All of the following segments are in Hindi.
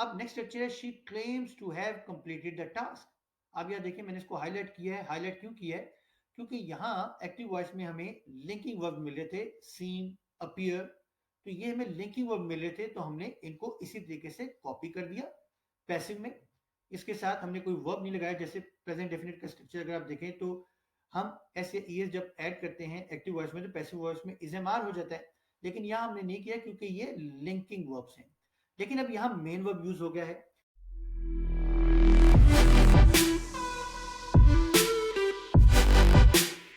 अब नेक्स्ट स्ट्रक्चर है she claims to have completed the task. अब यह देखिए मैंने इसको हाईलाइट किया है। हाईलाइट क्यों किया है? क्योंकि यहाँ एक्टिव वॉइस में हमें लिंकिंग वर्ब मिल रहे थे, सीन, अपीयर। तो ये हमें लिंकिंग वर्ब मिल रहे थे, तो हमने इनको इसी तरीके से कॉपी कर दिया पैसिव में। इसके साथ हमने कोई वर्ब नहीं लगाया। जैसे प्रेजेंट डेफिनेट का स्ट्रक्चर अगर आप देखें तो हम एस या ईएस जब ऐड करते हैं एक्टिव वॉइस में तो पैसिव वॉइस में इज एम आर हो जाता है, लेकिन यहाँ हमने नहीं किया क्योंकि ये लिंकिंग वर्ब्स हैं। लेकिन अब यहाँ मेन वर्ब यूज हो गया है।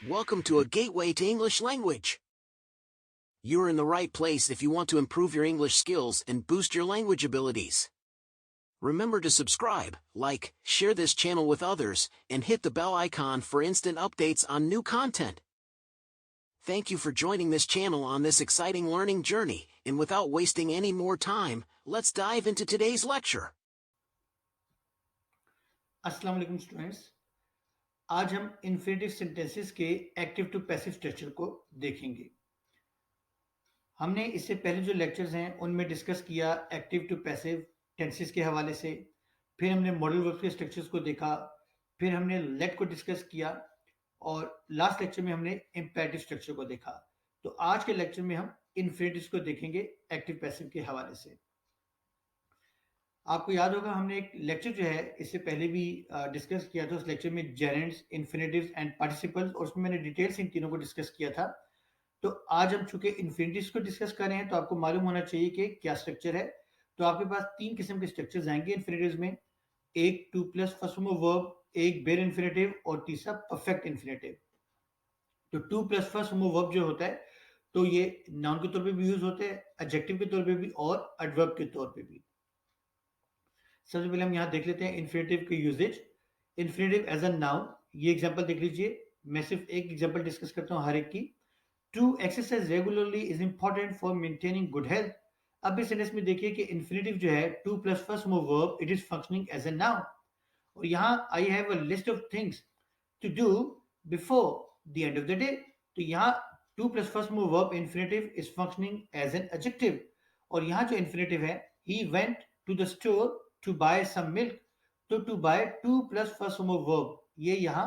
Welcome to a gateway to English language. You're in the right place if you want to improve your English skills and boost your language abilities. Remember to subscribe, like, share this channel with others, and hit the bell icon for instant updates on new content. Thank you for joining this channel on this exciting learning journey, and without wasting any more time, let's dive into today's lecture. अस्सलाम वालेकुम स्टूडेंट्स, आज हम इन्फिनेटिव सेंटेंसेस के एक्टिव टू पैसिव स्ट्रक्चर को देखेंगे। हमने इससे पहले जो लेक्चर्स हैं उनमें डिस्कस किया एक्टिव टू पैसिव टेंसेस के हवाले से, फिर हमने मॉडल वर्ब के स्ट्रक्चर्स को देखा, फिर हमने लेट को डिस्कस किया और लास्ट लेक्चर में हमने इंपेरेटिव स्ट्रक्चर को देखा। तो आज के लेक्चर में हम इन्फिनेटिव्स को देखेंगे एक्टिव पैसिव के हवाले से। आपको याद होगा हमने एक लेक्चर जो है इससे पहले भी डिस्कस किया था। उस लेक्चर में जेरेंड्स, इन्फिनेटिव्स एंड पार्टिसिपल्स, और उसमें मैंने डिटेल से इन तीनों को डिस्कस किया था। तो आज हम चूंकि इन्फिनेटिव्स को डिस्कस कर रहे हैं तो आपको मालूम होना चाहिए कि क्या स्ट्रक्चर है। तो आपके पास तीन किस्म के स्ट्रक्चर्स आएंगे इन्फिनेटिव्स में, एक to plus first form of verb, एक बेयर इन्फिनेटिव और तीसरा परफेक्ट इन्फिनेटिव। तो to plus first form of verb जो होता है तो ये नाउन के तौर पे भी यूज होते हैं, एडजेक्टिव के तौर पे भी और एडवर्ब के तौर पे भी। सबसे पहले हम यहाँ देख लेते हैं इन्फिनेटिव के uses. Infinitive as a noun, ये एग्जांपल देख लीजिए। मैं सिर्फ एक एग्जांपल डिस्कस करता हूँ हर एक की। To exercise regularly is important for maintaining good health. अब इस सेंटेंस में देखिए कि इन्फिनेटिव जो है to plus first form of verb, it is functioning as a noun. और यहाँ I have a list of things to do before the end of the day. तो यहाँ to plus first form of verb infinitive is functioning as an adjective. और यहाँ जो इन्फिनेटिव है, he went to the store to buy some milk. तो to buy to plus first form of verb, ये यहाँ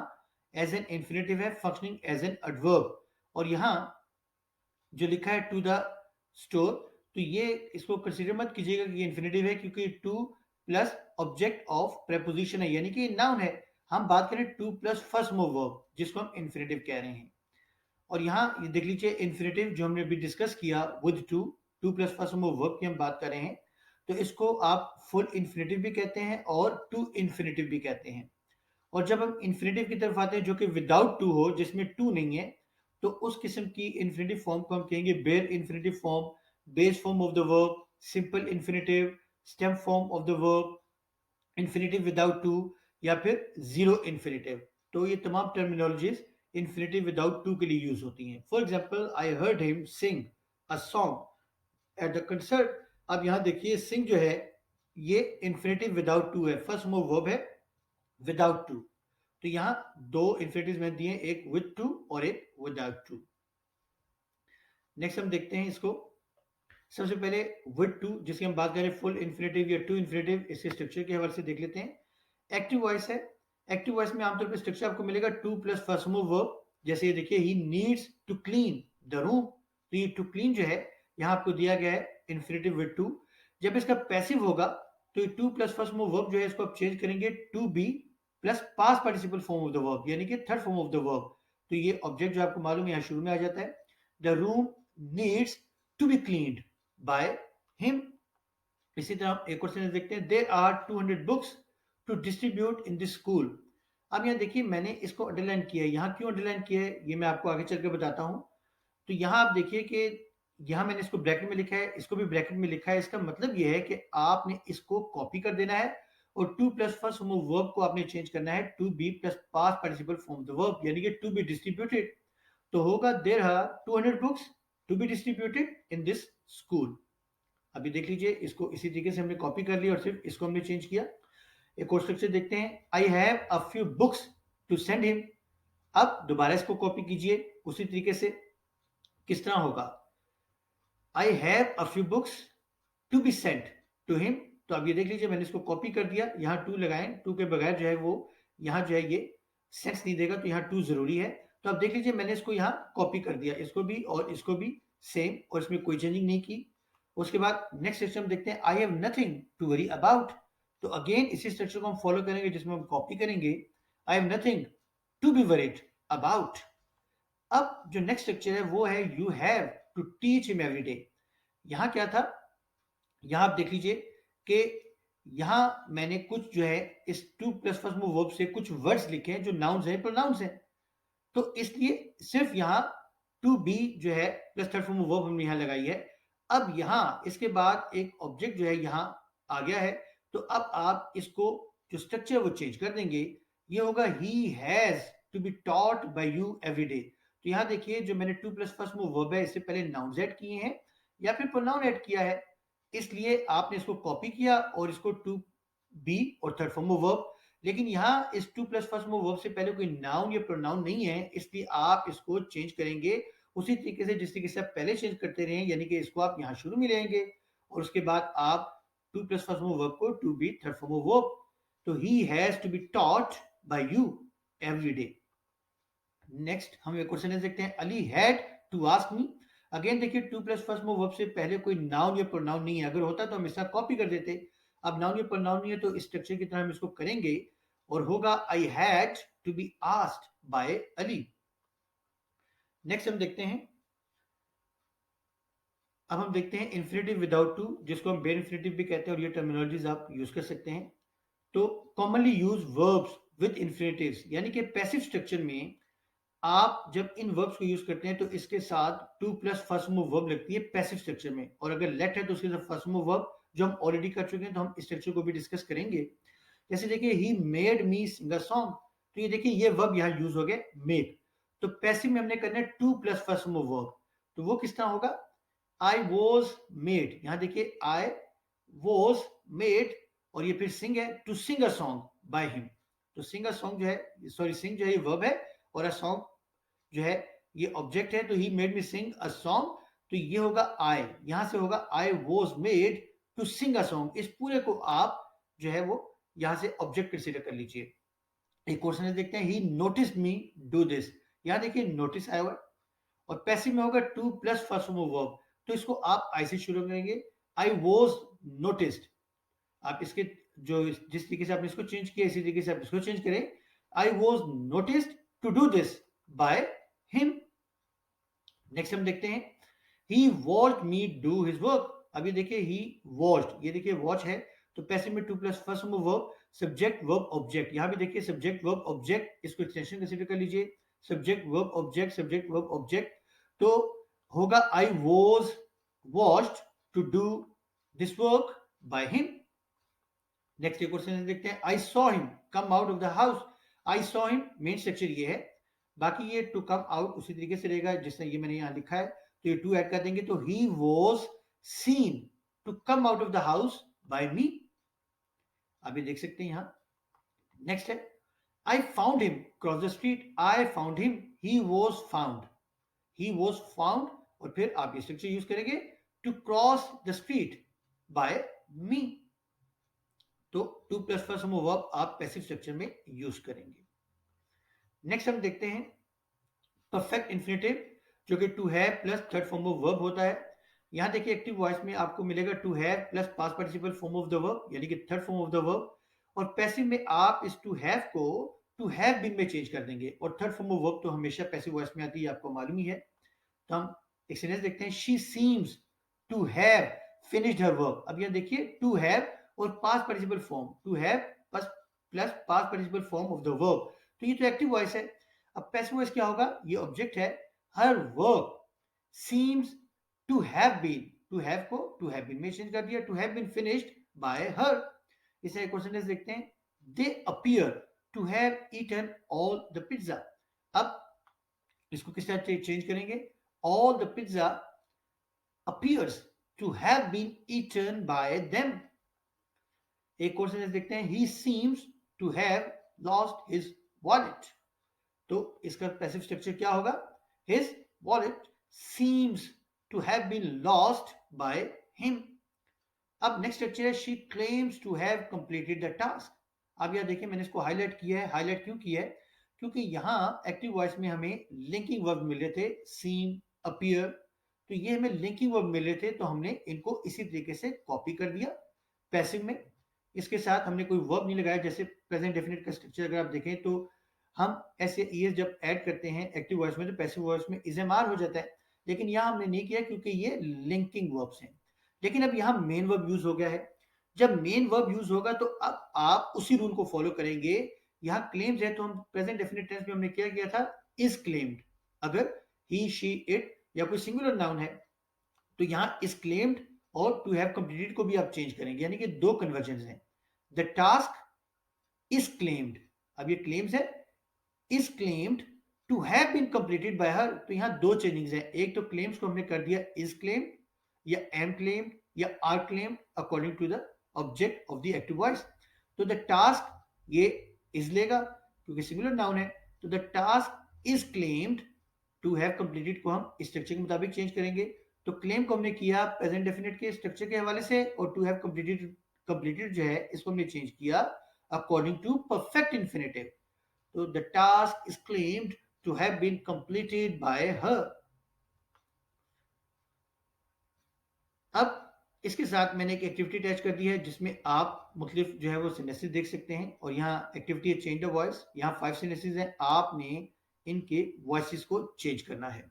एज एन इन्फिनेटिव है, फंक्शनिंग एज एन एडवर्ब। और यहाँ जो लिखा है टू द स्टोर, तो ये इसको कंसीडर मत कीजिएगा कि ये इन्फिनेटिव है, क्योंकि two plus object of preposition है, यानी कि नाउन है। हम बात करें to plus first form of verb, जिसको हम इन्फिनेटिव कह रहे हैं। और यहाँ ये देख लीजिए इन्फिनेटिव जो हमने अभी डिस्कस किया with two, to plus first form of verb की हम बात कर रहे हैं, तो इसको आप फुल इन्फिनेटिव भी कहते हैं और टू इन्फिनेटिव भी कहते हैं। और जब हम इन्फिनेटिव की तरफ आते हैं जो कि विदाउट टू हो, जिसमें टू नहीं है, तो उस किस्म की इन्फिनेटिव फॉर्म को हम कहेंगे bare infinitive form, base form of the verb, simple infinitive, stem form of the verb, infinitive without to, या फिर जीरो इन्फिनेटिव। तो ये तमाम टर्मिनोलॉजीज इन्फिनेटिव विदाउट टू के लिए यूज होती हैं। For example, I heard him Singh a song at the concert. अब यहाँ देखिए सिंग जो है ये इन्फिनेटिव विदाउट टू है, फर्स्ट फॉर्म ऑफ वर्ब है विदाउट टू। तो यहां दो इन्फिनेटिव मैंने दिए, एक विद टू और एक विदाउट टू। नेक्स्ट हम देखते हैं इसको। सबसे पहले विद टू, जिसकी हम बात करें फुल इन्फिनेटिव या टू इन्फिनेटिव, इसके स्ट्रक्चर के हवाले से देख लेते हैं। एक्टिव वॉइस है। एक्टिव वॉइस में आमतौर पर स्ट्रक्चर आपको मिलेगा to plus first form of verb. जैसे ये देखिए, he needs to clean the room. तो ये टू क्लीन जो है यहाँ आपको दिया गया है इन्फिनेटिव विद टू। जब इसका पैसिव होगा तो ये to plus first form of verb जो है इसको आप चेंज करेंगे to be plus past participle form of the verb, यानी कि third form of the verb. तो ये ऑब्जेक्ट जो आपको मालूम है यहाँ शुरू में आ जाता है। The room needs to be cleaned by him. इसी तरह एक और सेंटेंस देखते हैं, there are 200 books to distribute in this school. अब यहाँ देखिए मैंने इसको अंडरलाइन किया है। यहाँ क्यों अंडरलाइन किया है ये मैं आपको आगे चल के बताता हूँ। तो यहाँ आप देखिए कि यहाँ मैंने इसको ब्रैकेट में लिखा है, इसको भी ब्रैकेट में लिखा है। इसका मतलब ये है कि आपने इसको कॉपी कर देना है और to plus first form of verb को आपने चेंज करना है to be plus past participle form of the verb, यानी कि टू बी डिस्ट्रीब्यूटेड। तो होगा there are 200 books to be distributed in this school. अभी देख लीजिए, इसको इसी तरीके से हमने कॉपी कर लिया और सिर्फ इसको हमने चेंज किया। एक और स्ट्रक्चर देखते हैं, I have a few books to send him. अब दोबारा इसको कॉपी कीजिए उसी तरीके से। किस तरह होगा, I have a few books to be sent to him. तो अब ये देख लीजिए मैंने इसको कॉपी कर दिया, यहाँ टू लगाएं, टू के बगैर जो है वो यहाँ जो है ये सेंस नहीं देगा, तो यहाँ टू जरूरी है। तो अब देख लीजिए मैंने इसको यहाँ कॉपी कर दिया, इसको भी और इसको भी सेम, और इसमें कोई चेंजिंग नहीं की। उसके बाद नेक्स्ट सिस्टम देखते हैं, I have nothing to worry about. तो अगेन इसी स्ट्रक्चर को हम फॉलो करेंगे जिसमें हम कॉपी करेंगे, I have nothing to be worried about. अब जो नेक्स्ट स्ट्रक्चर है वो है you have to teach him every day. यहाँ क्या था, यहाँ आप देख लीजिए कि यहाँ मैंने कुछ जो है इस to plus first move verb से कुछ वर्ड्स लिखे हैं जो नाउन्स हैं, प्रोनाउंस हैं। तो इसलिए सिर्फ यहाँ टू बी जो है प्लस थर्ड फॉर्म वर्ब हमने यहाँ लगाई है। अब यहाँ इसके बाद एक ऑब्जेक्ट जो है यहाँ आ गया है, तो अब आप इसको जो स्ट्रक्चर है वो चेंज कर देंगे। ये होगा he has to be taught by you every day. तो यहाँ देखिए जो मैंने to plus first move verb है इससे पहले नाउन्स ऐड किए हैं या फिर प्रोनाउन ऐड किया है, इसलिए आपने इसको कॉपी किया और इसको टू बी और थर्ड फॉर्म वर्ब। लेकिन यहाँ इस to plus first move verb से पहले कोई नाउन या प्रोनाउन नहीं है, इसलिए आप इसको चेंज करेंगे उसी तरीके से जिस तरीके से आप पहले चेंज करते रहे, यानी कि इसको आप यहाँ शुरू में लेंगे और उसके बाद आप to plus first move verb को to be third form verb. तो he has to be taught by you every day. Next हम एक क्वेश्चन देखते हैं, Ali had to ask me. Again देखिए to plus first move verb से पहले कोई नाउन या प्रोनाउन नहीं है, अगर होता तो हम इसका कॉपी कर देते। अब नाउन या प्रोनाउन नहीं है तो इस स्ट्रक्चर की तरह हम इसको करेंगे और होगा I had to be asked by Ali. Next हम देखते हैं, अब हम देखते हैं इन्फिनेटिव विदाउट टू, जिसको हम बेयर इन्फिनेटिव भी कहते हैं और ये टर्मिनोलॉजीज आप यूज कर सकते हैं। तो commonly use verbs with infinitives, यानी कि पैसिव स्ट्रक्चर में आप जब इन वर्ब्स को यूज करते हैं तो इसके साथ to plus first move verb लगती है पैसिव स्ट्रक्चर में, और अगर लेट है तो उसके साथ फर्स्ट मूव वर्ब जो हम ऑलरेडी कर चुके हैं, तो हम इस स्ट्रक्चर को भी डिस्कस करेंगे। जैसे देखिए he made me Singh a song, तो ये देखिए ये वर्ब यहाँ यूज हो गए मेड। तो पैसिव में हमने करना है to plus first move verb, तो वो किस तरह होगा, आई वॉज मेड, यहाँ देखिए आई वॉज मेड और ये फिर सिंग है, to sing a song by him. तो सिंग अ सॉन्ग जो है, सॉरी सिंग जो है ये वर्ब है और अ सॉन्ग जो है ये ऑब्जेक्ट है, तो he made me Singh a song. तो ये होगा आई, यहां से होगा I was made to sing a song. इस पूरे को आप जो है वो यहां से ऑब्जेक्ट कंसीडर कर लीजिए। एक क्वेश्चन देखते हैं, ही नोटिस्ड मी डू दिस। यहां देखिए नोटिस आया हुआ और पैसिव में होगा to plus first move verb, तो इसको आप आई से शुरू करेंगे, आई वॉज नोटिस्ड। आप इसके जो जिस तरीके से आपने इसको चेंज किया इसी तरीके से आप इसको चेंज करें, I was noticed to do this by him. Next हम देखते हैं, he watched me do his work. अभी देखिए ही वॉच्ड, ये देखिए वॉच है तो पैसिव में to plus first move verb, subject verb object. यहां भी देखिए सब्जेक्ट वर्ब ऑब्जेक्ट, इसको एक्सटेंशन कंसीडर कर लीजिए, subject verb object subject verb object. तो होगा I was watched to do this work by him. Next question देखते हैं, I saw him come out of the house. I saw him main structure ये है, बाकी ये टू कम आउट उसी तरीके से रहेगा जिसने ये मैंने यहाँ लिखा है, तो ये टू ऐड कर देंगे, तो he was seen to come out of the house by me. अभी देख सकते हैं यहाँ। नेक्स्ट है, I found him cross the street. I found him, he was found, he was found और फिर आप ये स्ट्रक्चर यूज करेंगे to cross the street by me. तो to plus first move verb आप पैसिव स्ट्रक्चर में यूज करेंगे। नेक्स्ट हम देखते हैं परफेक्ट इंफिनिटिव, जो कि to have plus third form of verb होता है। यहां देखिए एक्टिव वॉइस में आपको मिलेगा to have plus past participle form of the verb, यानी कि third form of the verb. और पैसिव में आप इस टू हैव को टू हैव बीन में चेंज कर देंगे, और थर्ड फॉर्म ऑफ वर्ब तो हमेशा पैसिव वॉइस में आती है, आपको मालूम ही है। तो हम एक सेंटेंस देखते हैं, she seems to have finished her work. अब यहां देखिए टू हैव और past participle form, to have plus past participle form of the verb, तो ये तो एक्टिव वॉइस है। अब पैसिव वॉइस क्या होगा, ये ऑब्जेक्ट है, her work seems to have been, to have को टू हैव बीन में चेंज कर दिया, to have been finished by her. इसे एक क्वेश्चन देखते हैं, they appear to have eaten all the pizza. अब इसको किस तरह चेंज करेंगे, all the pizza appears to have been eaten by them। एक क्वेश्चन देखते हैं, he seems to have lost his wallet। तो इसका पैसिव स्ट्रक्चर क्या होगा, his wallet seems to have been lost by him। अब नेक्स्ट स्ट्रक्चर है she claims to have completed the task. अब यह देखिए मैंने इसको हाईलाइट किया है। हाईलाइट क्यों किया है? क्योंकि यहाँ एक्टिव वॉइस में हमें लिंकिंग वर्ब मिल रहे थे, सीन, अपीयर। तो ये हमें लिंकिंग वर्ब मिल रहे थे, तो हमने इनको इसी तरीके से कॉपी कर दिया पैसिव में। इसके साथ हमने कोई वर्ब नहीं लगाया। जैसे प्रेजेंट डेफिनेट का स्ट्रक्चर अगर आप देखें तो हम ऐसे ईएस जब ऐड करते हैं एक्टिव वॉइस में तो पैसिव वॉइस में इजएमआर हो जाता है, लेकिन यहाँ हमने नहीं किया क्योंकि ये लिंकिंग वर्ब्स हैं। लेकिन अब यहाँ मेन वर्ब यूज हो गया है। जब मेन वर्ब यूज होगा तो अब आप उसी रूल को फॉलो करेंगे। यहाँ क्लेम्स है तो हम प्रेजेंट डेफिनेट टेंस में हमने क्या किया था, इज क्लेम्ड। अगर ही शी इट या कोई सिंगुलर नाउन है तो यहाँ इज क्लेम्ड और टू हैव कंप्लीटेड को भी आप चेंज करेंगे, यानी कि दो कन्वर्जन हैं। द टास्क इज क्लेम्ड, अब ये क्लेम्स है, is claimed to have been completed by her. तो यहाँ दो चेंजिंग्स हैं। एक तो क्लेम्स को हमने कर दिया इज क्लेम्ड या एम क्लेम्ड या are claimed according to the object of the active voice. तो द टास्क ये इज लेगा क्योंकि सिंगुलर नाउन है। तो the task is claimed to have completed को हम स्ट्रक्चर के मुताबिक चेंज करेंगे। तो क्लेम को हमने किया प्रेजेंट डेफिनेट के स्ट्रक्चर के हवाले से, और टू हैव कंप्लीटेड कंप्लीटेड जो है इसको हमने चेंज किया अकॉर्डिंग टू परफेक्ट इंफिनिटिव। तो the task is claimed to have been completed by her. अब इसके साथ मैंने एक एक्टिविटी अटैच कर दी है जिसमें आप मुख्तलिफ जो है वो सिनेसिस देख सकते हैं। और यहाँ एक्टिविटी है चेंज द वॉइस। यहाँ 5 सिनेसिस हैं, आपने इनके वॉइसेस को चेंज करना है।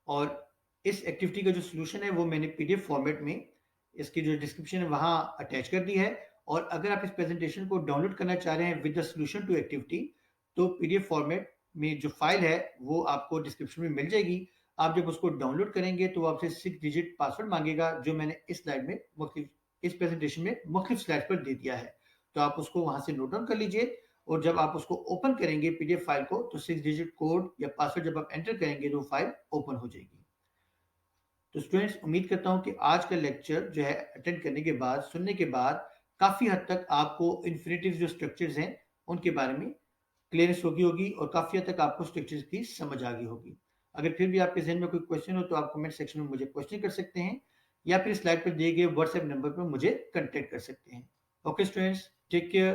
और इस एक्टिविटी का जो सोल्यूशन है वो मैंने पीडीएफ फॉर्मेट में इसकी जो डिस्क्रिप्शन है वहां अटैच कर दी है। और अगर आप इस प्रेजेंटेशन को डाउनलोड करना चाह रहे हैं with the solution to activity तो पीडीएफ फॉर्मेट में जो फाइल है वो आपको डिस्क्रिप्शन में मिल जाएगी। आप जब उसको डाउनलोड करेंगे तो आपसे 6 डिजिट पासवर्ड मांगेगा, जो मैंने इस स्लाइड में इस प्रेजेंटेशन में मुख्तलिफ स्लाइड पर दे दिया है। तो आप उसको वहां से नोट डाउन कर लीजिए, और जब आप उसको ओपन करेंगे पीडीएफ फाइल को तो 6 डिजिट कोड या पासवर्ड जब आप एंटर करेंगे तो फाइल ओपन हो जाएगी। तो स्टूडेंट्स, उम्मीद करता हूं कि आज का लेक्चर जो है अटेंड करने के बाद, सुनने के बाद काफी हद तक आपको इन्फिनेटिव जो स्ट्रक्चर्स हैं उनके बारे में क्लियरेंस होगी और काफी हद तक आपको स्ट्रक्चर्स की समझ आ गई होगी। अगर फिर भी आपके जहन में कोई क्वेश्चन हो तो आप कमेंट सेक्शन में मुझे क्वेश्चन कर सकते हैं, या फिर स्लाइड पर दिए गए व्हाट्सएप नंबर पर मुझे कंटेक्ट कर सकते हैं। Okay students, take care.